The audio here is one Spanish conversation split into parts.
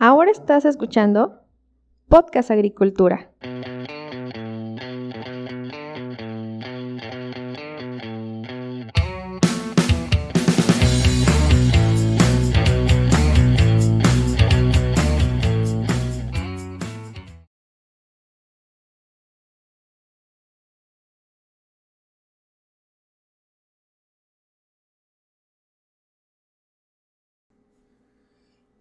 Ahora estás escuchando Podcast Agricultura.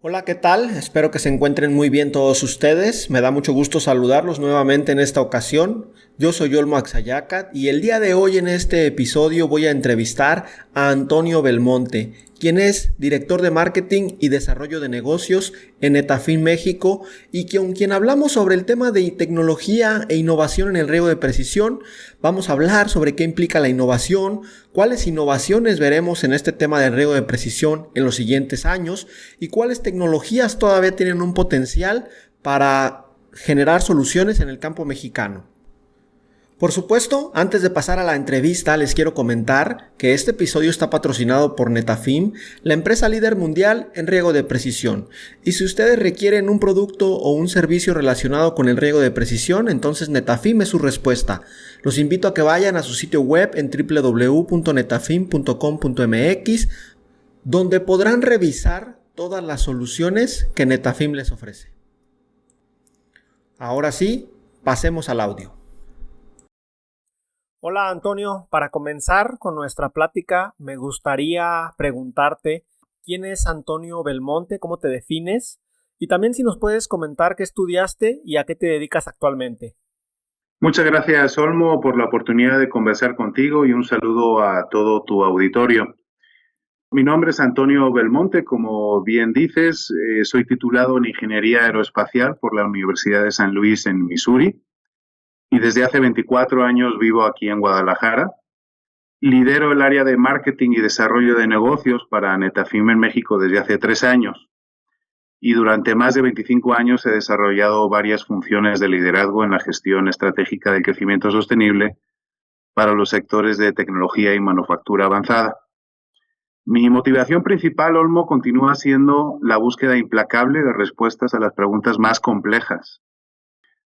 Hola, ¿qué tal? Espero que se encuentren muy bien todos ustedes. Me da mucho gusto saludarlos nuevamente en esta ocasión. Yo soy Olmo Axayacat y el día de hoy en este episodio voy a entrevistar a Antonio Belmonte, quien es director de marketing y desarrollo de negocios en Netafim México y con quien hablamos sobre el tema de tecnología e innovación en el riego de precisión. Vamos a hablar sobre qué implica la innovación, cuáles innovaciones veremos en este tema del riego de precisión en los siguientes años y cuáles tecnologías todavía tienen un potencial para generar soluciones en el campo mexicano. Por supuesto, antes de pasar a la entrevista, les quiero comentar que este episodio está patrocinado por Netafim, la empresa líder mundial en riego de precisión. Y si ustedes requieren un producto o un servicio relacionado con el riego de precisión, entonces Netafim es su respuesta. Los invito a que vayan a su sitio web en www.netafim.com.mx, donde podrán revisar todas las soluciones que Netafim les ofrece. Ahora sí, pasemos al audio. Hola Antonio, para comenzar con nuestra plática me gustaría preguntarte ¿quién es Antonio Belmonte? ¿Cómo te defines? Y también si nos puedes comentar qué estudiaste y a qué te dedicas actualmente. Muchas gracias, Olmo, por la oportunidad de conversar contigo y un saludo a todo tu auditorio. Mi nombre es Antonio Belmonte, como bien dices, soy titulado en Ingeniería Aeroespacial por la Universidad de San Luis en Missouri y desde hace 24 años vivo aquí en Guadalajara. Lidero el área de marketing y desarrollo de negocios para Netafim en México desde hace 3 años. Y durante más de 25 años he desarrollado varias funciones de liderazgo en la gestión estratégica del crecimiento sostenible para los sectores de tecnología y manufactura avanzada. Mi motivación principal, Olmo, continúa siendo la búsqueda implacable de respuestas a las preguntas más complejas,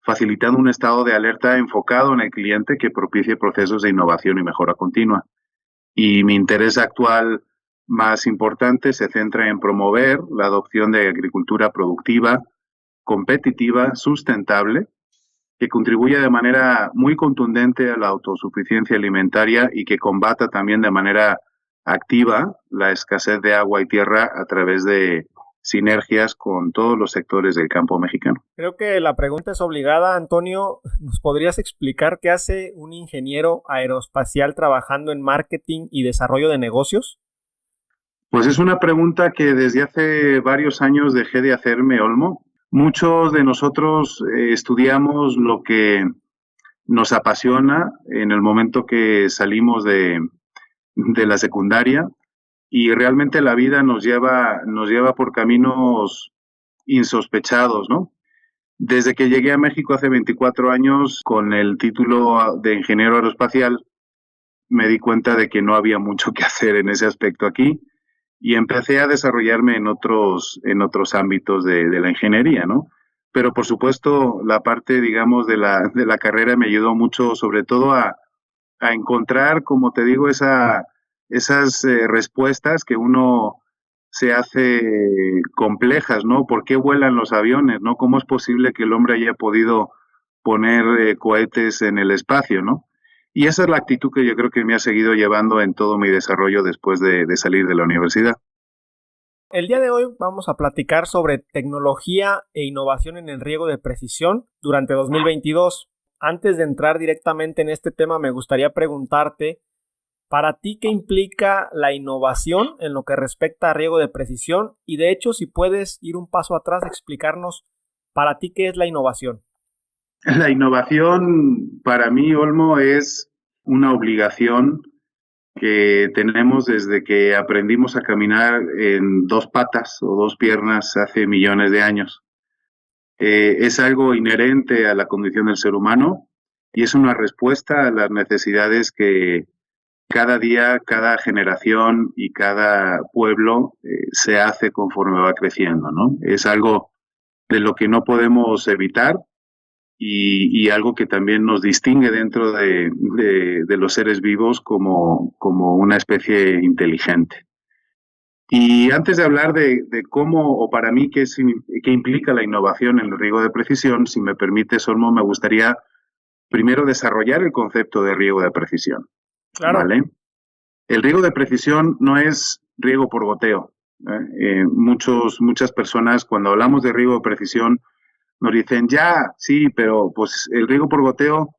facilitando un estado de alerta enfocado en el cliente que propicie procesos de innovación y mejora continua. Y mi interés actual más importante se centra en promover la adopción de agricultura productiva, competitiva, sustentable, que contribuya de manera muy contundente a la autosuficiencia alimentaria y que combata también de manera activa la escasez de agua y tierra a través de sinergias con todos los sectores del campo mexicano. Creo que la pregunta es obligada, Antonio. ¿Nos podrías explicar qué hace un ingeniero aeroespacial trabajando en marketing y desarrollo de negocios? Pues es una pregunta que desde hace varios años dejé de hacerme, Olmo. Muchos de nosotros estudiamos lo que nos apasiona en el momento que salimos de la secundaria y realmente la vida nos lleva por caminos insospechados, ¿no? Desde que llegué a México hace 24 años con el título de ingeniero aeroespacial, me di cuenta de que no había mucho que hacer en ese aspecto aquí y empecé a desarrollarme en otros ámbitos de la ingeniería, ¿no? Pero por supuesto la parte, digamos, de la carrera me ayudó mucho, sobre todo a encontrar, como te digo, esas respuestas que uno se hace complejas, ¿no? ¿Por qué vuelan los aviones, no? ¿Cómo es posible que el hombre haya podido poner cohetes en el espacio, no? Y esa es la actitud que yo creo que me ha seguido llevando en todo mi desarrollo después de salir de la universidad. El día de hoy vamos a platicar sobre tecnología e innovación en el riego de precisión durante 2022. Antes de entrar directamente en este tema, me gustaría preguntarte, ¿para ti qué implica la innovación en lo que respecta a riego de precisión? Y de hecho, si puedes ir un paso atrás, explicarnos para ti qué es la innovación. La innovación para mí, Olmo, es una obligación que tenemos desde que aprendimos a caminar en 2 patas o 2 piernas hace millones de años. Es algo inherente a la condición del ser humano y es una respuesta a las necesidades que cada día, cada generación y cada pueblo se hace conforme va creciendo, ¿no? Es algo de lo que no podemos evitar y algo que también nos distingue dentro de los seres vivos como una especie inteligente. Y antes de hablar de cómo, o para mí, qué implica la innovación en el riego de precisión, si me permite, Olmo, me gustaría primero desarrollar el concepto de riego de precisión. Claro. ¿Vale? El riego de precisión no es riego por goteo. Muchas personas, cuando hablamos de riego de precisión, nos dicen, ya, sí, pero pues el riego por goteo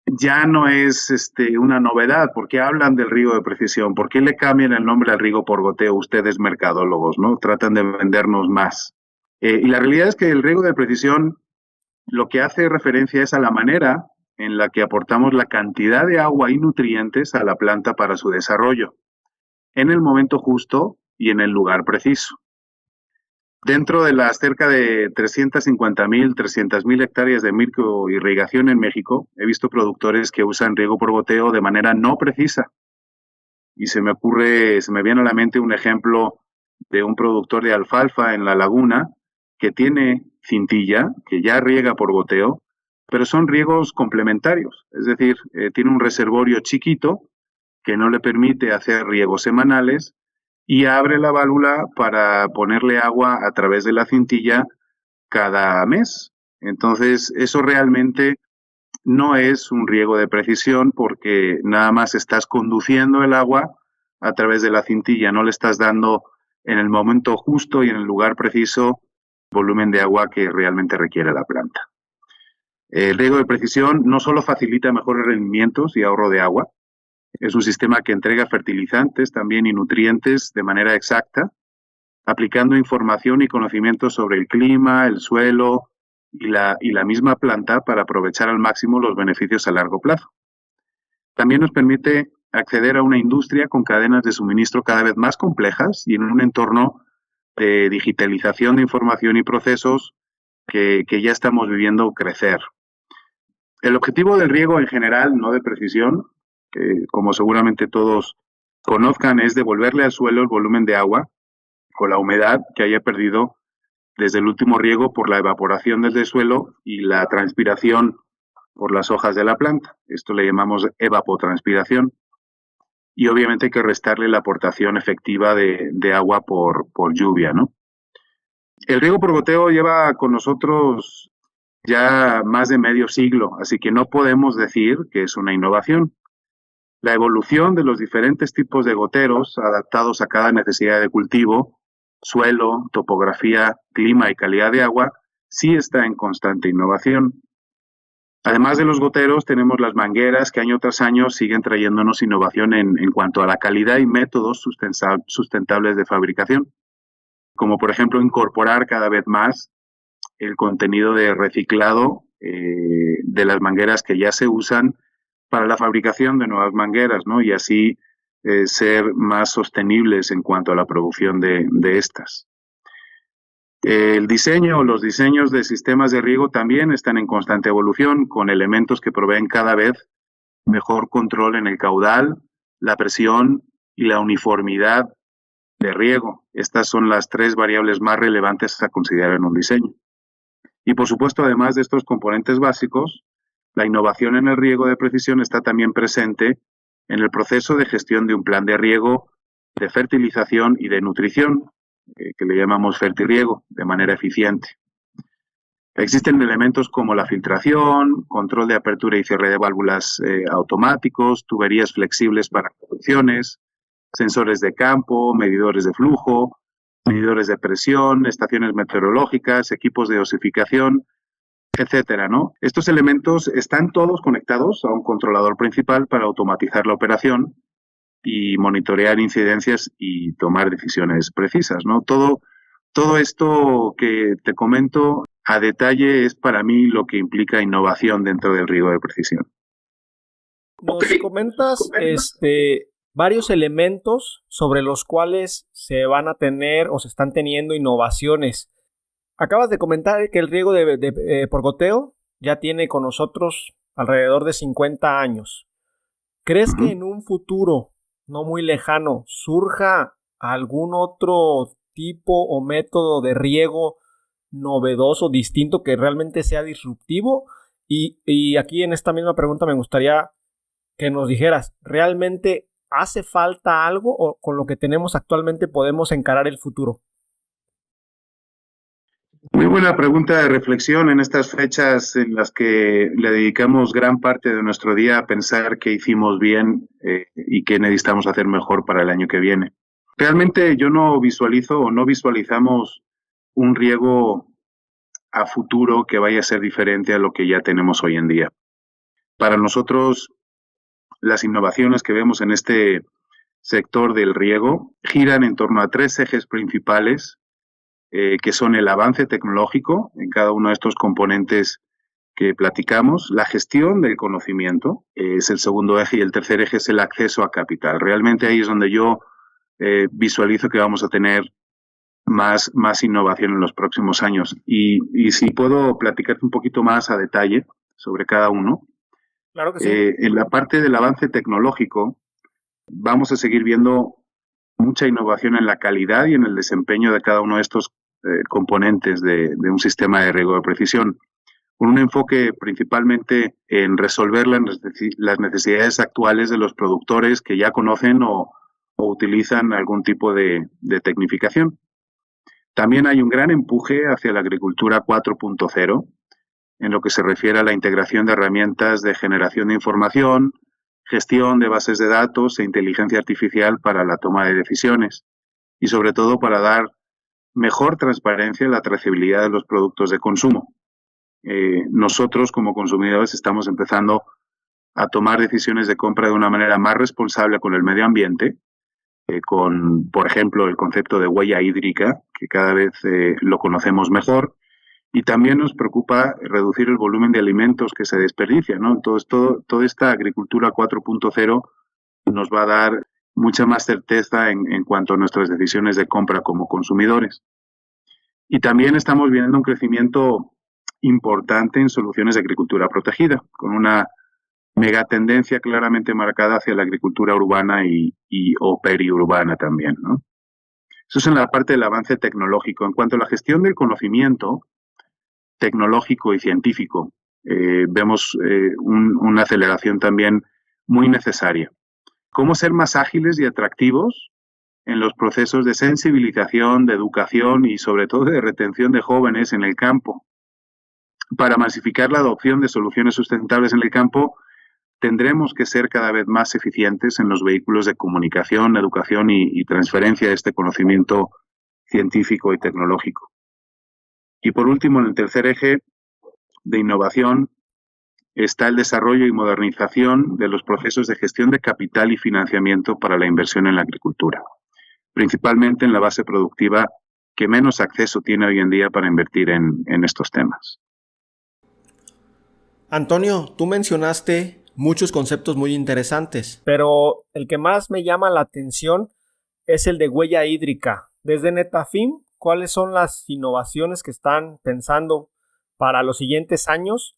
ya no es una novedad. ¿Por qué hablan del riego de precisión? ¿Por qué le cambian el nombre al riego por goteo ustedes mercadólogos, ¿no? Tratan de vendernos más. Y la realidad es que el riego de precisión lo que hace referencia es a la manera en la que aportamos la cantidad de agua y nutrientes a la planta para su desarrollo, en el momento justo y en el lugar preciso. Dentro de las cerca de 350.000, 300.000 hectáreas de microirrigación en México, he visto productores que usan riego por goteo de manera no precisa. Y se me viene a la mente un ejemplo de un productor de alfalfa en la laguna que tiene cintilla, que ya riega por goteo, pero son riegos complementarios. Es decir, tiene un reservorio chiquito que no le permite hacer riegos semanales y abre la válvula para ponerle agua a través de la cintilla cada mes. Entonces, eso realmente no es un riego de precisión porque nada más estás conduciendo el agua a través de la cintilla, no le estás dando en el momento justo y en el lugar preciso el volumen de agua que realmente requiere la planta. El riego de precisión no solo facilita mejores rendimientos y ahorro de agua, es un sistema que entrega fertilizantes también y nutrientes de manera exacta, aplicando información y conocimientos sobre el clima, el suelo y la misma planta para aprovechar al máximo los beneficios a largo plazo. También nos permite acceder a una industria con cadenas de suministro cada vez más complejas y en un entorno de digitalización de información y procesos que ya estamos viviendo crecer. El objetivo del riego en general, no de precisión, como seguramente todos conozcan, es devolverle al suelo el volumen de agua con la humedad que haya perdido desde el último riego por la evaporación del suelo y la transpiración por las hojas de la planta. Esto le llamamos evapotranspiración. Y obviamente hay que restarle la aportación efectiva de agua por lluvia, ¿no? El riego por goteo lleva con nosotros ya más de medio siglo, así que no podemos decir que es una innovación. La evolución de los diferentes tipos de goteros adaptados a cada necesidad de cultivo, suelo, topografía, clima y calidad de agua, sí está en constante innovación. Además de los goteros, tenemos las mangueras que año tras año siguen trayéndonos innovación en cuanto a la calidad y métodos sustentables de fabricación, como por ejemplo incorporar cada vez más el contenido de reciclado de las mangueras que ya se usan para la fabricación de nuevas mangueras, ¿no? Y así ser más sostenibles en cuanto a la producción de estas. Los diseños de sistemas de riego también están en constante evolución, con elementos que proveen cada vez mejor control en el caudal, la presión y la uniformidad de riego. Estas son las tres variables más relevantes a considerar en un diseño. Y por supuesto, además de estos componentes básicos, la innovación en el riego de precisión está también presente en el proceso de gestión de un plan de riego, de fertilización y de nutrición, que le llamamos fertirriego, de manera eficiente. Existen elementos como la filtración, control de apertura y cierre de válvulas automáticos, tuberías flexibles para conducciones, sensores de campo, medidores de flujo, medidores de presión, estaciones meteorológicas, equipos de dosificación, etcétera, ¿no? Estos elementos están todos conectados a un controlador principal para automatizar la operación y monitorear incidencias y tomar decisiones precisas, ¿no? Todo esto que te comento a detalle es para mí lo que implica innovación dentro del riego de precisión. Nos comentas varios elementos sobre los cuales se van a tener o se están teniendo innovaciones. Acabas de comentar que el riego por goteo ya tiene con nosotros alrededor de 50 años. ¿Crees que en un futuro no muy lejano surja algún otro tipo o método de riego novedoso, distinto, que realmente sea disruptivo? Y aquí en esta misma pregunta me gustaría que nos dijeras, ¿realmente hace falta algo o con lo que tenemos actualmente podemos encarar el futuro? Muy buena pregunta de reflexión en estas fechas en las que le dedicamos gran parte de nuestro día a pensar qué hicimos bien y qué necesitamos hacer mejor para el año que viene. Realmente yo no visualizo o no visualizamos un riego a futuro que vaya a ser diferente a lo que ya tenemos hoy en día. Para nosotros, las innovaciones que vemos en este sector del riego giran en torno a tres ejes principales, que son el avance tecnológico en cada uno de estos componentes que platicamos, la gestión del conocimiento es el segundo eje y el tercer eje es el acceso a capital. Realmente ahí es donde yo visualizo que vamos a tener más innovación en los próximos años. Y si puedo platicarte un poquito más a detalle sobre cada uno. Claro que sí. En la parte del avance tecnológico vamos a seguir viendo mucha innovación en la calidad y en el desempeño de cada uno de estos componentes de un sistema de riego de precisión, con un enfoque principalmente en resolver las necesidades actuales de los productores que ya conocen o utilizan algún tipo de tecnificación. También hay un gran empuje hacia la agricultura 4.0 en lo que se refiere a la integración de herramientas de generación de información, gestión de bases de datos e inteligencia artificial para la toma de decisiones y sobre todo para dar mejor transparencia en la trazabilidad de los productos de consumo. Nosotros como consumidores estamos empezando a tomar decisiones de compra de una manera más responsable con el medio ambiente, con, por ejemplo, el concepto de huella hídrica, que cada vez lo conocemos mejor, y también nos preocupa reducir el volumen de alimentos que se desperdicia, ¿no? Entonces, toda esta agricultura 4.0 nos va a dar mucha más certeza en cuanto a nuestras decisiones de compra como consumidores. Y también estamos viendo un crecimiento importante en soluciones de agricultura protegida, con una megatendencia claramente marcada hacia la agricultura urbana o periurbana también, ¿no? Eso es en la parte del avance tecnológico. En cuanto a la gestión del conocimiento tecnológico y científico, vemos una aceleración también muy necesaria. ¿Cómo ser más ágiles y atractivos en los procesos de sensibilización, de educación y sobre todo de retención de jóvenes en el campo? Para masificar la adopción de soluciones sustentables en el campo, tendremos que ser cada vez más eficientes en los vehículos de comunicación, educación y transferencia de este conocimiento científico y tecnológico. Y por último, en el tercer eje de innovación está el desarrollo y modernización de los procesos de gestión de capital y financiamiento para la inversión en la agricultura, principalmente en la base productiva que menos acceso tiene hoy en día para invertir en estos temas. Antonio, tú mencionaste muchos conceptos muy interesantes, pero el que más me llama la atención es el de huella hídrica. Desde Netafim, ¿cuáles son las innovaciones que están pensando para los siguientes años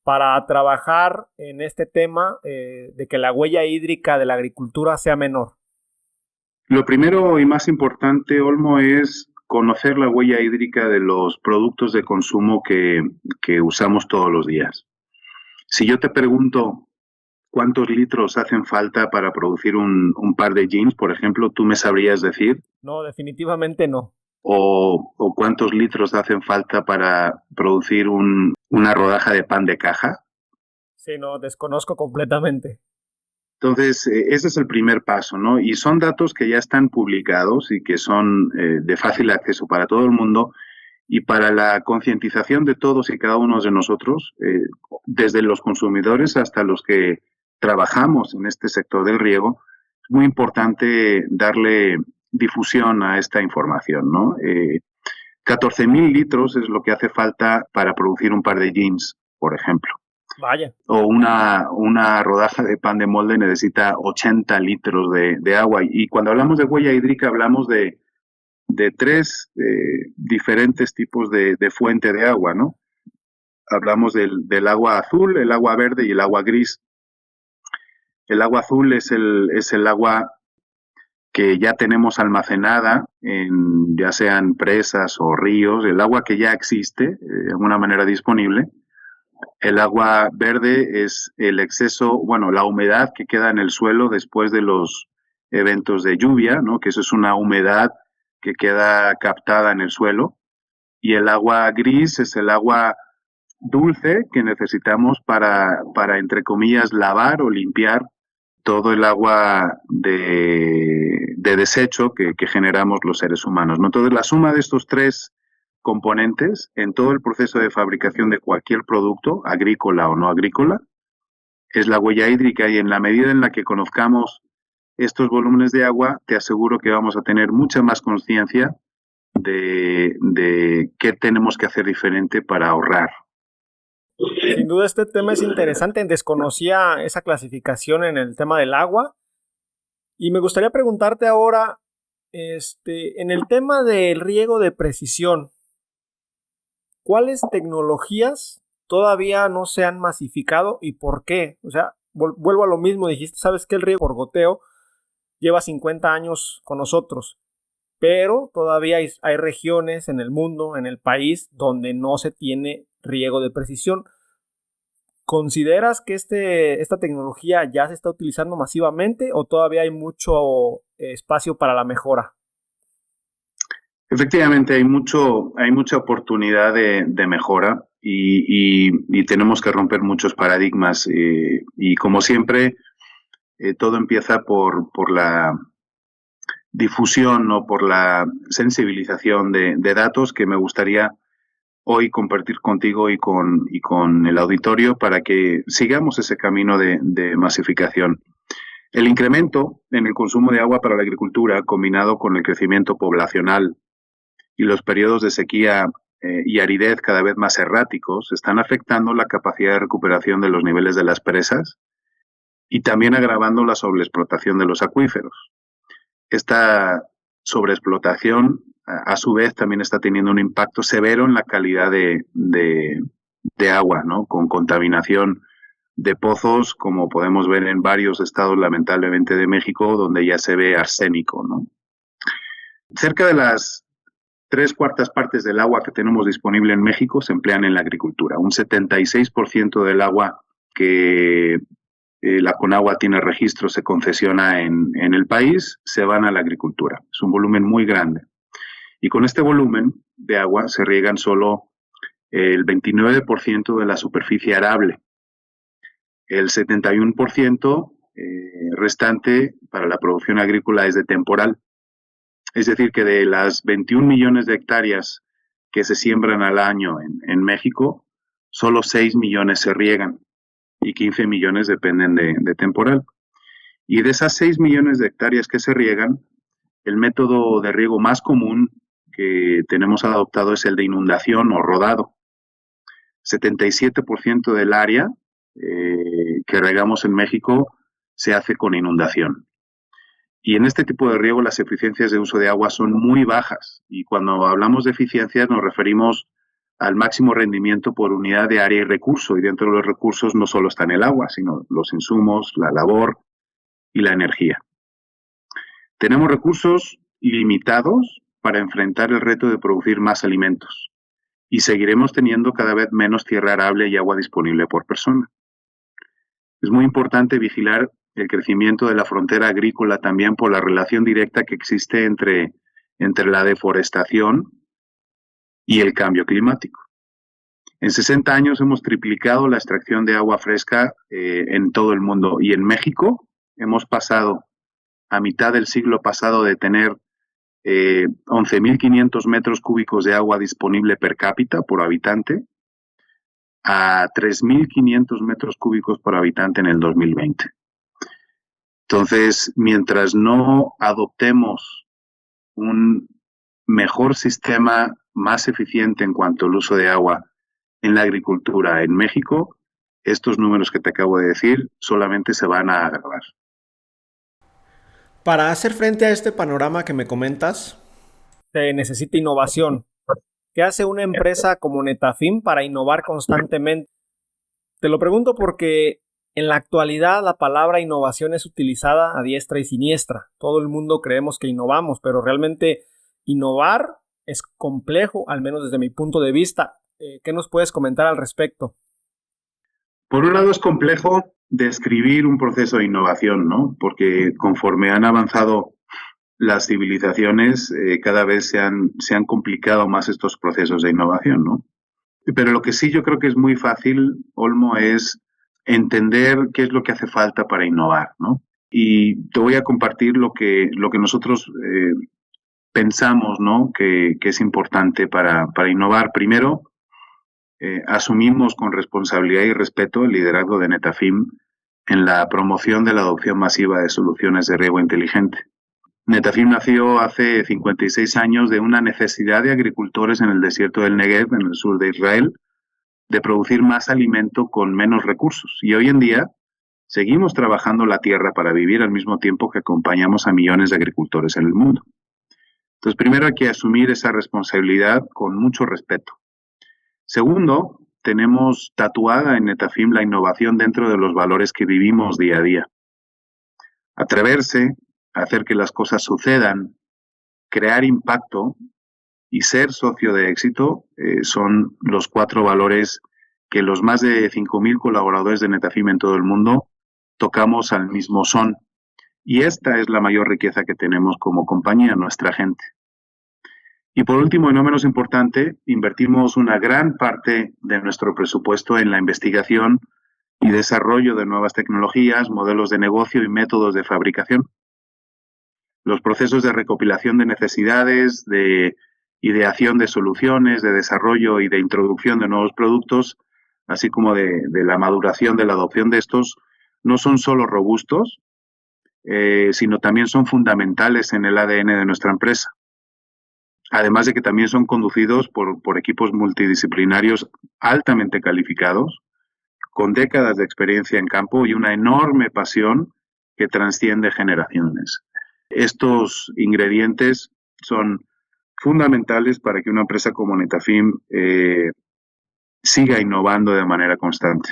para trabajar en este tema de que la huella hídrica de la agricultura sea menor? Lo primero y más importante, Olmo, es conocer la huella hídrica de los productos de consumo que usamos todos los días. Si yo te pregunto cuántos litros hacen falta para producir un par de jeans, por ejemplo, ¿tú me sabrías decir? No, definitivamente no. ¿O cuántos litros hacen falta para producir una rodaja de pan de caja? Sí, no, desconozco completamente. Entonces, ese es el primer paso, ¿no? Y son datos que ya están publicados y que son de fácil acceso para todo el mundo y para la concientización de todos y cada uno de nosotros, desde los consumidores hasta los que trabajamos en este sector del riego, es muy importante darle difusión a esta información, ¿no? 14.000 litros es lo que hace falta para producir un par de jeans, por ejemplo. Vaya. O una rodaja de pan de molde necesita 80 litros de agua. Y cuando hablamos de huella hídrica hablamos de tres diferentes tipos de fuente de agua, ¿no? Hablamos del agua azul, el agua verde y el agua gris. El agua azul es el agua que ya tenemos almacenada en ya sean presas o ríos, el agua que ya existe de alguna manera disponible. El agua verde es el exceso, bueno, la humedad que queda en el suelo después de los eventos de lluvia, ¿no? Que eso es una humedad que queda captada en el suelo. Y el agua gris es el agua dulce que necesitamos entre comillas, lavar o limpiar todo el agua de desecho que generamos los seres humanos, ¿no? Entonces, la suma de estos tres componentes en todo el proceso de fabricación de cualquier producto, agrícola o no agrícola, es la huella hídrica, y en la medida en la que conozcamos estos volúmenes de agua, te aseguro que vamos a tener mucha más conciencia de qué tenemos que hacer diferente para ahorrar. Sin duda este tema es interesante, desconocía esa clasificación en el tema del agua y me gustaría preguntarte ahora, en el tema del riego de precisión, ¿cuáles tecnologías todavía no se han masificado y por qué? O sea, vuelvo a lo mismo, dijiste, sabes que el riego por goteo lleva 50 años con nosotros, pero todavía hay regiones en el mundo, en el país, donde no se tiene riego de precisión. ¿Consideras que esta tecnología ya se está utilizando masivamente o todavía hay mucho espacio para la mejora? Efectivamente, hay mucha oportunidad de mejora y tenemos que romper muchos paradigmas. Y como siempre, todo empieza por la difusión o por la sensibilización de datos que me gustaría hoy compartir contigo y con el auditorio para que sigamos ese camino de masificación. El incremento en el consumo de agua para la agricultura, combinado con el crecimiento poblacional y los periodos de sequía y aridez cada vez más erráticos, están afectando la capacidad de recuperación de los niveles de las presas y también agravando la sobreexplotación de los acuíferos. Esta sobreexplotación, a su vez, también está teniendo un impacto severo en la calidad de agua, ¿no? Con contaminación de pozos, como podemos ver en varios estados, lamentablemente, de México, donde ya se ve arsénico, ¿no? Cerca de las 3/4 partes del agua que tenemos disponible en México se emplean en la agricultura. Un 76% del agua que la Conagua tiene registro, se concesiona en el país, se van a la agricultura. Es un volumen muy grande. Y con este volumen de agua se riegan solo el 29% de la superficie arable. El 71% restante para la producción agrícola es de temporal. Es decir, que de las 21 millones de hectáreas que se siembran al año en México, solo 6 millones se riegan y 15 millones dependen de temporal. Y de esas 6 millones de hectáreas que se riegan, el método de riego más común que tenemos adoptado es el de inundación o rodado. 77% del área que regamos en México se hace con inundación. Y en este tipo de riego las eficiencias de uso de agua son muy bajas. Y cuando hablamos de eficiencias nos referimos al máximo rendimiento por unidad de área y recurso. Y dentro de los recursos no solo está el agua, sino los insumos, la labor y la energía. Tenemos recursos limitados para enfrentar el reto de producir más alimentos. Y seguiremos teniendo cada vez menos tierra arable y agua disponible por persona. Es muy importante vigilar el crecimiento de la frontera agrícola también por la relación directa que existe entre la deforestación y el cambio climático. En 60 años hemos triplicado la extracción de agua fresca en todo el mundo y en México hemos pasado a mitad del siglo pasado de tener 11.500 metros cúbicos de agua disponible per cápita por habitante a 3.500 metros cúbicos por habitante en el 2020. Entonces, mientras no adoptemos un mejor sistema más eficiente en cuanto al uso de agua en la agricultura en México, estos números que te acabo de decir solamente se van a agravar. Para hacer frente a este panorama que me comentas, se necesita innovación. ¿Qué hace una empresa como Netafim para innovar constantemente? Te lo pregunto porque En la actualidad, la palabra innovación es utilizada a diestra y siniestra. Todo el mundo creemos que innovamos, pero realmente innovar es complejo, al menos desde mi punto de vista. ¿Qué nos puedes comentar al respecto? Por un lado, es complejo describir un proceso de innovación, ¿no? Porque conforme han avanzado las civilizaciones, cada vez se han complicado más estos procesos de innovación, ¿no? Pero lo que sí yo creo que es muy fácil, Olmo, es entender qué es lo que hace falta para innovar, ¿no? Y te voy a compartir lo que nosotros pensamos, ¿no? que es importante para innovar. Primero, asumimos con responsabilidad y respeto el liderazgo de Netafim en la promoción de la adopción masiva de soluciones de riego inteligente. Netafim nació hace 56 años de una necesidad de agricultores en el desierto del Negev, en el sur de Israel, de producir más alimento con menos recursos. Y hoy en día seguimos trabajando la tierra para vivir al mismo tiempo que acompañamos a millones de agricultores en el mundo. Entonces, primero hay que asumir esa responsabilidad con mucho respeto. Segundo, tenemos tatuada en Netafim la innovación dentro de los valores que vivimos día a día. Atreverse, hacer que las cosas sucedan, crear impacto y ser socio de éxito son los 4 valores que los más de 5.000 colaboradores de Netafim en todo el mundo tocamos al mismo son. Y esta es la mayor riqueza que tenemos como compañía, nuestra gente. Y por último, y no menos importante, invertimos una gran parte de nuestro presupuesto en la investigación y desarrollo de nuevas tecnologías, modelos de negocio y métodos de fabricación. Los procesos de recopilación de necesidades, de ideación de soluciones, de desarrollo y de introducción de nuevos productos, así como de la maduración de la adopción de estos, no son solo robustos, sino también son fundamentales en el ADN de nuestra empresa. Además de que también son conducidos por equipos multidisciplinarios altamente calificados, con décadas de experiencia en campo y una enorme pasión que trasciende generaciones. Estos ingredientes son fundamentales para que una empresa como Netafim siga innovando de manera constante.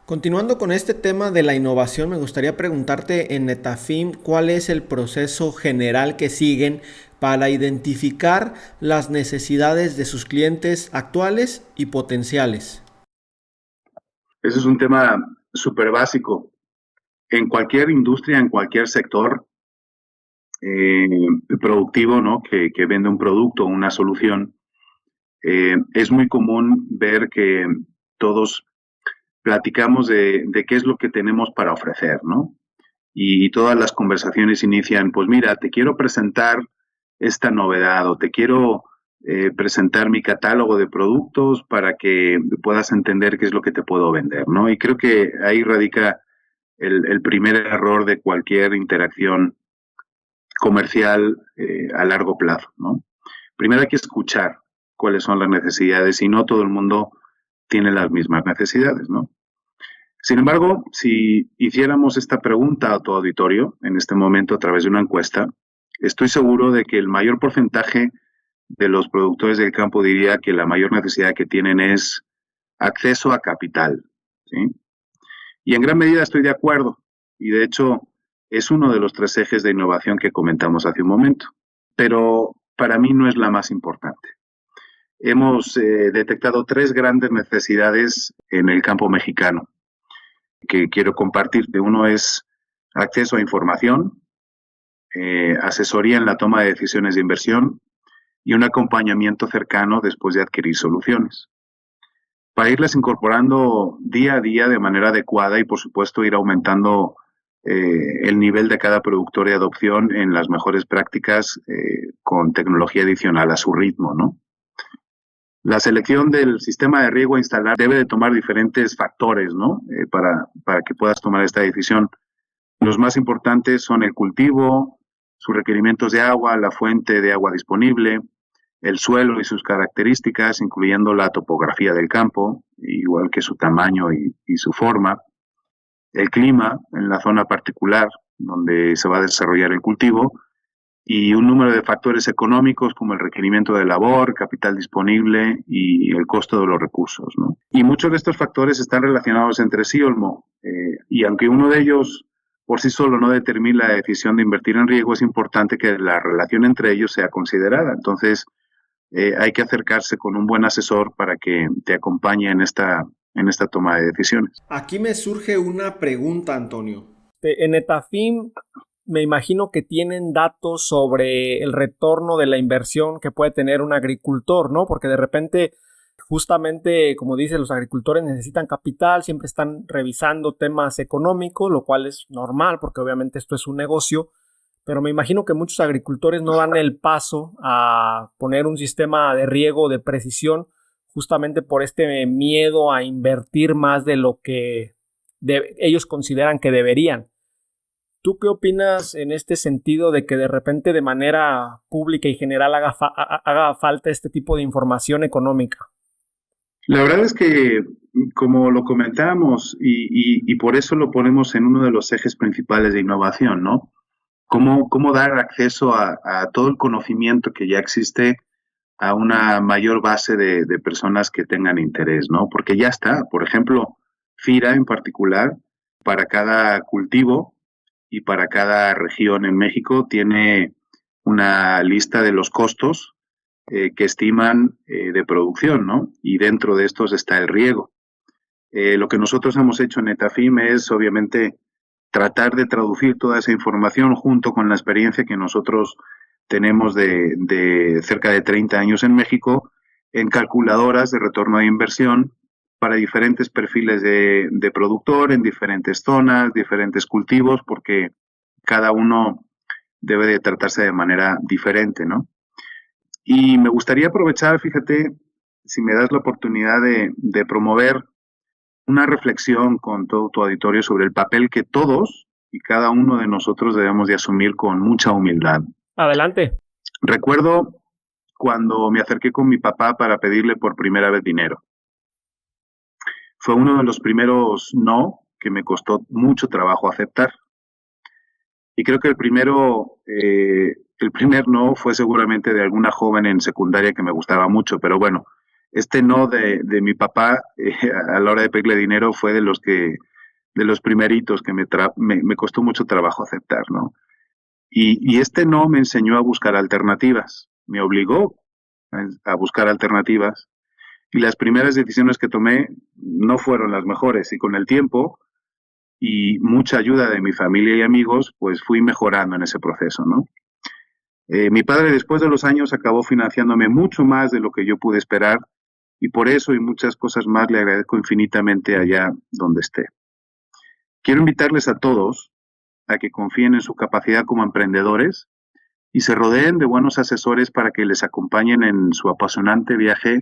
Continuando con este tema de la innovación, me gustaría preguntarte en Netafim cuál es el proceso general que siguen para identificar las necesidades de sus clientes actuales y potenciales. Ese es un tema súper básico. En cualquier industria, en cualquier sector productivo, ¿no? que vende un producto o una solución, es muy común ver que todos platicamos de qué es lo que tenemos para ofrecer, ¿no? Y todas las conversaciones inician, pues mira, te quiero presentar esta novedad o te quiero presentar mi catálogo de productos para que puedas entender qué es lo que te puedo vender, ¿no? Y creo que ahí radica el primer error de cualquier interacción comercial a largo plazo, ¿no? Primero hay que escuchar cuáles son las necesidades y no todo el mundo tiene las mismas necesidades, ¿no? Sin embargo, si hiciéramos esta pregunta a tu auditorio en este momento a través de una encuesta, estoy seguro de que el mayor porcentaje de los productores del campo diría que la mayor necesidad que tienen es acceso a capital, ¿sí? Y en gran medida estoy de acuerdo, y de hecho es uno de los 3 ejes de innovación que comentamos hace un momento, pero para mí no es la más importante. Hemos detectado 3 grandes necesidades en el campo mexicano que quiero compartirte. Uno es acceso a información, asesoría en la toma de decisiones de inversión y un acompañamiento cercano después de adquirir soluciones. Para irlas incorporando día a día de manera adecuada y, por supuesto, ir aumentando el nivel de cada productor de adopción en las mejores prácticas con tecnología adicional a su ritmo, ¿no? La selección del sistema de riego a instalar debe de tomar diferentes factores, ¿no? Para que puedas tomar esta decisión. Los más importantes son el cultivo, sus requerimientos de agua, la fuente de agua disponible, el suelo y sus características, incluyendo la topografía del campo, igual que su tamaño y su forma, el clima en la zona particular donde se va a desarrollar el cultivo, y un número de factores económicos como el requerimiento de labor, capital disponible y el costo de los recursos, ¿no? Y muchos de estos factores están relacionados entre sí, Olmo. Y aunque uno de ellos por sí solo no determina la decisión de invertir en riesgo, es importante que la relación entre ellos sea considerada. Entonces, hay que acercarse con un buen asesor para que te acompañe en esta toma de decisiones. Aquí me surge una pregunta, Antonio. En Netafim me imagino que tienen datos sobre el retorno de la inversión que puede tener un agricultor, ¿no? Porque de repente, justamente, como dice, los agricultores necesitan capital, siempre están revisando temas económicos, lo cual es normal porque obviamente esto es un negocio, pero me imagino que muchos agricultores no dan el paso a poner un sistema de riego de precisión justamente por este miedo a invertir más de lo que ellos consideran que deberían. ¿Tú qué opinas en este sentido de que de repente de manera pública y general haga falta este tipo de información económica? La verdad es que, como lo comentamos, y por eso lo ponemos en uno de los ejes principales de innovación, ¿no? Cómo dar acceso a todo el conocimiento que ya existe a una mayor base de personas que tengan interés, ¿no? Porque ya está, por ejemplo, FIRA en particular, para cada cultivo y para cada región en México tiene una lista de los costos que estiman de producción, ¿no? Y dentro de estos está el riego. Lo que nosotros hemos hecho en Netafim es, obviamente, tratar de traducir toda esa información junto con la experiencia que nosotros tenemos de cerca de 30 años en México en calculadoras de retorno de inversión para diferentes perfiles de productor en diferentes zonas, diferentes cultivos, porque cada uno debe de tratarse de manera diferente, ¿no? Y me gustaría aprovechar, fíjate, si me das la oportunidad de promover una reflexión con todo tu auditorio sobre el papel que todos y cada uno de nosotros debemos de asumir con mucha humildad. Adelante. Recuerdo cuando me acerqué con mi papá para pedirle por primera vez dinero. Fue uno de los primeros no que me costó mucho trabajo aceptar. Y creo que el primer no fue seguramente de alguna joven en secundaria que me gustaba mucho, pero bueno, este no de mi papá a la hora de pedirle dinero fue de los primeritos que me costó mucho trabajo aceptar, ¿no? Y este no me enseñó a buscar alternativas, me obligó a buscar alternativas, y las primeras decisiones que tomé no fueron las mejores, y con el tiempo y mucha ayuda de mi familia y amigos, pues fui mejorando en ese proceso, ¿no? Mi padre, después de los años, acabó financiándome mucho más de lo que yo pude esperar, y por eso y muchas cosas más le agradezco infinitamente allá donde esté. Quiero invitarles a todos a que confíen en su capacidad como emprendedores y se rodeen de buenos asesores para que les acompañen en su apasionante viaje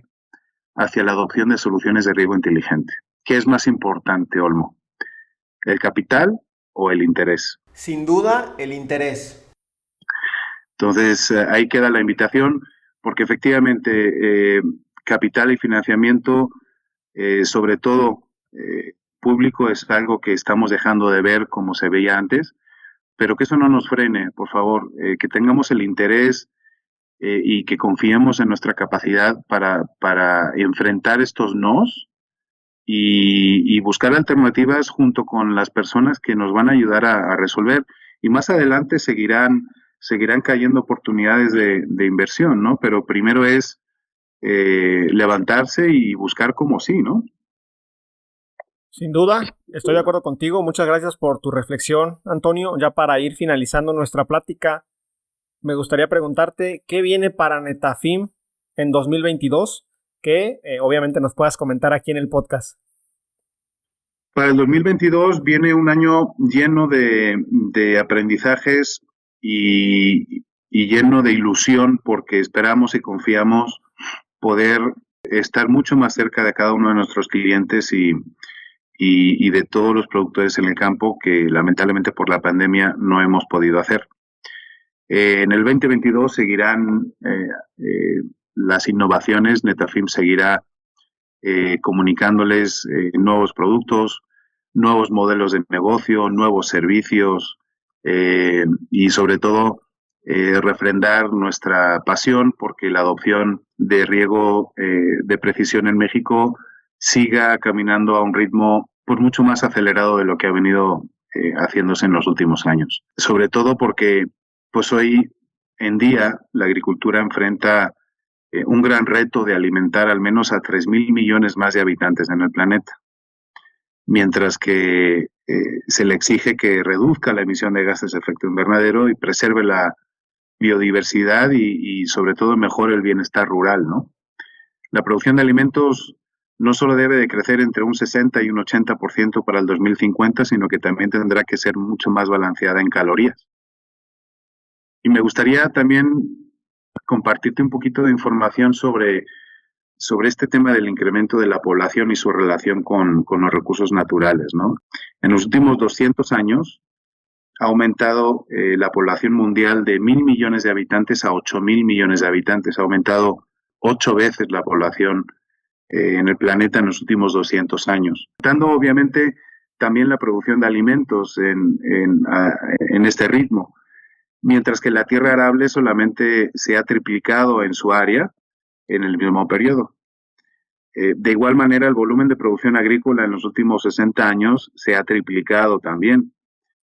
hacia la adopción de soluciones de riego inteligente. ¿Qué es más importante, Olmo? ¿El capital o el interés? Sin duda, el interés. Entonces, ahí queda la invitación, porque efectivamente capital y financiamiento, sobre todo público, es algo que estamos dejando de ver como se veía antes, pero que eso no nos frene, por favor, que tengamos el interés y que confiemos en nuestra capacidad para enfrentar estos nos y buscar alternativas junto con las personas que nos van a ayudar a resolver. Y más adelante seguirán cayendo oportunidades de inversión, ¿no? Pero primero es levantarse y buscar como sí, ¿no? Sin duda, estoy de acuerdo contigo. Muchas gracias por tu reflexión, Antonio. Ya para ir finalizando nuestra plática, me gustaría preguntarte qué viene para Netafim en 2022, que obviamente nos puedas comentar aquí en el podcast. Para el 2022 viene un año lleno de aprendizajes y lleno de ilusión, porque esperamos y confiamos poder estar mucho más cerca de cada uno de nuestros clientes y de todos los productores en el campo que lamentablemente por la pandemia no hemos podido hacer. En el 2022 seguirán las innovaciones. Netafim seguirá comunicándoles nuevos productos, nuevos modelos de negocio, nuevos servicios y sobre todo refrendar nuestra pasión porque la adopción de riego de precisión en México siga caminando a un ritmo pues mucho más acelerado de lo que ha venido haciéndose en los últimos años. Sobre todo porque pues hoy en día la agricultura enfrenta un gran reto de alimentar al menos a 3.000 millones más de habitantes en el planeta, mientras que se le exige que reduzca la emisión de gases de efecto invernadero y preserve la biodiversidad y sobre todo mejore el bienestar rural, ¿no? La producción de alimentos no solo debe de crecer entre un 60 y un 80% para el 2050, sino que también tendrá que ser mucho más balanceada en calorías. Y me gustaría también compartirte un poquito de información sobre este tema del incremento de la población y su relación con los recursos naturales, ¿no? En los últimos 200 años ha aumentado la población mundial de 1.000 millones de habitantes a 8.000 millones de habitantes. Ha aumentado 8 veces la población en el planeta en los últimos 200 años. Dando obviamente también la producción de alimentos en este ritmo, mientras que la tierra arable solamente se ha triplicado en su área en el mismo periodo. De igual manera, el volumen de producción agrícola en los últimos 60 años se ha triplicado también.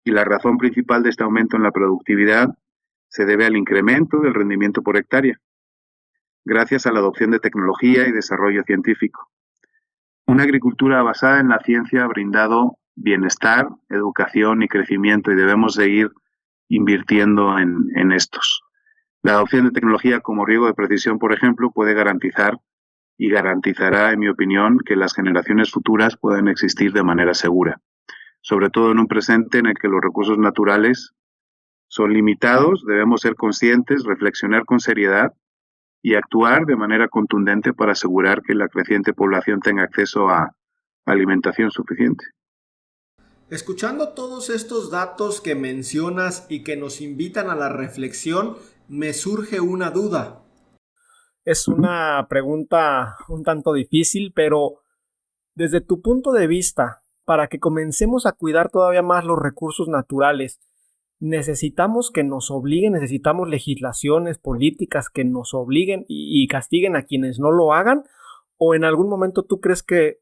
Y la razón principal de este aumento en la productividad se debe al incremento del rendimiento por hectárea, gracias a la adopción de tecnología y desarrollo científico. Una agricultura basada en la ciencia ha brindado bienestar, educación y crecimiento y debemos seguir invirtiendo en estos. La adopción de tecnología como riego de precisión, por ejemplo, puede garantizar y garantizará, en mi opinión, que las generaciones futuras puedan existir de manera segura, sobre todo en un presente en el que los recursos naturales son limitados. Debemos ser conscientes, reflexionar con seriedad y actuar de manera contundente para asegurar que la creciente población tenga acceso a alimentación suficiente. Escuchando todos estos datos que mencionas y que nos invitan a la reflexión, me surge una duda. Es una pregunta un tanto difícil, pero desde tu punto de vista, para que comencemos a cuidar todavía más los recursos naturales, necesitamos que nos obliguen, necesitamos legislaciones, políticas que nos obliguen y castiguen a quienes no lo hagan, o en algún momento tú crees que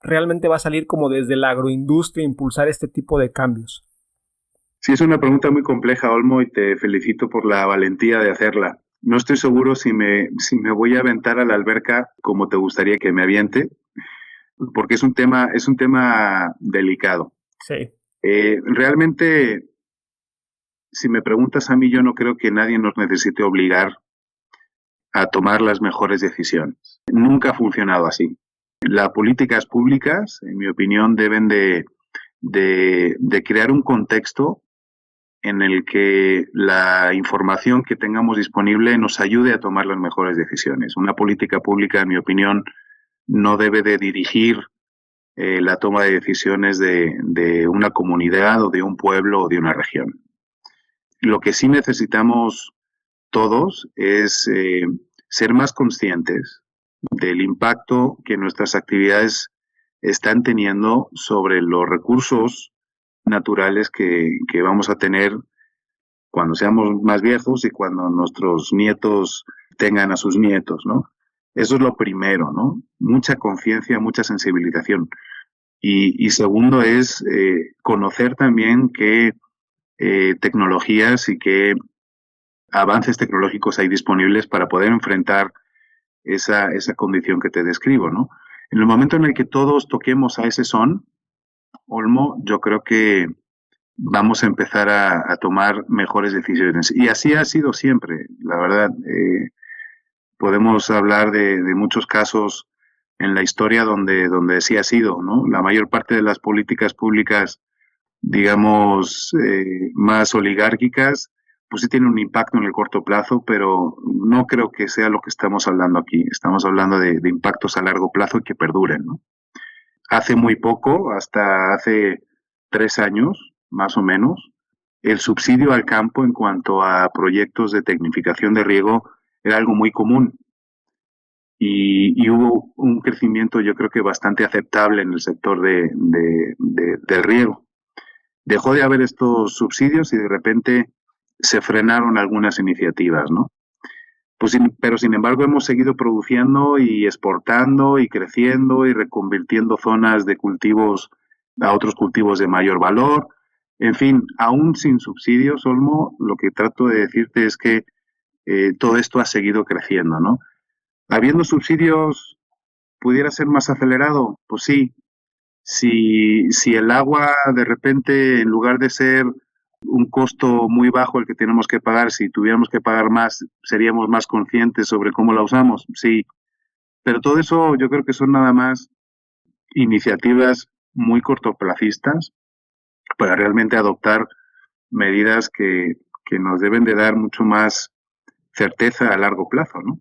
realmente va a salir como desde la agroindustria impulsar este tipo de cambios. Sí, es una pregunta muy compleja, Olmo, y te felicito por la valentía de hacerla. No estoy seguro si me voy a aventar a la alberca como te gustaría que me aviente, porque es un tema delicado. Sí. Realmente, si me preguntas a mí, yo no creo que nadie nos necesite obligar a tomar las mejores decisiones. Nunca ha funcionado así. Las políticas públicas, en mi opinión, deben de crear un contexto en el que la información que tengamos disponible nos ayude a tomar las mejores decisiones. Una política pública, en mi opinión, no debe de dirigir la toma de decisiones de una comunidad o de un pueblo o de una región. Lo que sí necesitamos todos es ser más conscientes del impacto que nuestras actividades están teniendo sobre los recursos naturales que vamos a tener cuando seamos más viejos y cuando nuestros nietos tengan a sus nietos, ¿no? Eso es lo primero, ¿no? Mucha conciencia, mucha sensibilización. Y segundo es conocer también qué tecnologías y qué avances tecnológicos hay disponibles para poder enfrentar esa condición que te describo, ¿no? En el momento en el que todos toquemos a ese son, Olmo, yo creo que vamos a empezar a tomar mejores decisiones. Y así ha sido siempre, la verdad. Podemos hablar de muchos casos en la historia donde sí ha sido, ¿no? La mayor parte de las políticas públicas, digamos, más oligárquicas, pues sí tienen un impacto en el corto plazo, pero no creo que sea lo que estamos hablando aquí. Estamos hablando de impactos a largo plazo y que perduren, ¿no? Hace muy poco, hasta hace 3 años, más o menos, el subsidio al campo en cuanto a proyectos de tecnificación de riego era algo muy común y hubo un crecimiento, yo creo que bastante aceptable en el sector del riego. Dejó de haber estos subsidios y de repente se frenaron algunas iniciativas, ¿no? Pues, pero sin embargo hemos seguido produciendo y exportando y creciendo y reconvirtiendo zonas de cultivos a otros cultivos de mayor valor. En fin, aún sin subsidios, Olmo, lo que trato de decirte es que todo esto ha seguido creciendo, ¿no? Habiendo subsidios, ¿pudiera ser más acelerado? Pues sí. Si el agua de repente, en lugar de ser un costo muy bajo el que tenemos que pagar, si tuviéramos que pagar más, seríamos más conscientes sobre cómo la usamos, sí. Pero todo eso yo creo que son nada más iniciativas muy cortoplacistas para realmente adoptar medidas que nos deben de dar mucho más certeza a largo plazo, ¿no?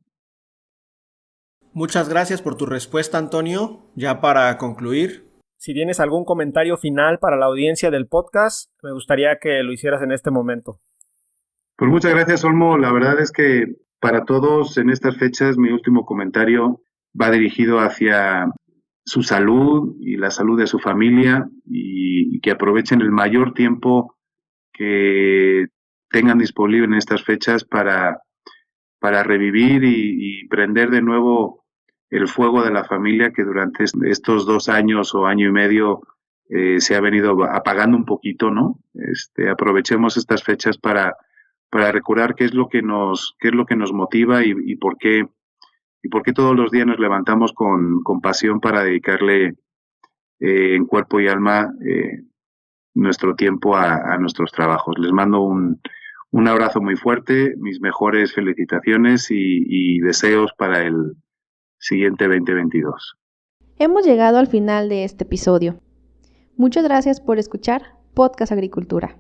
Muchas gracias por tu respuesta, Antonio. Ya para concluir. Si tienes algún comentario final para la audiencia del podcast, me gustaría que lo hicieras en este momento. Pues muchas gracias, Olmo. La verdad es que para todos en estas fechas mi último comentario va dirigido hacia su salud y la salud de su familia y que aprovechen el mayor tiempo que tengan disponible en estas fechas para revivir y prender de nuevo el fuego de la familia que durante estos 2 años o año y medio se ha venido apagando un poquito, ¿no? Aprovechemos estas fechas para recordar qué es lo que nos motiva y por qué todos los días nos levantamos con pasión para dedicarle en cuerpo y alma nuestro tiempo a nuestros trabajos. Les mando un abrazo muy fuerte, mis mejores felicitaciones y deseos para el siguiente 2022. Hemos llegado al final de este episodio. Muchas gracias por escuchar Podcast Agricultura.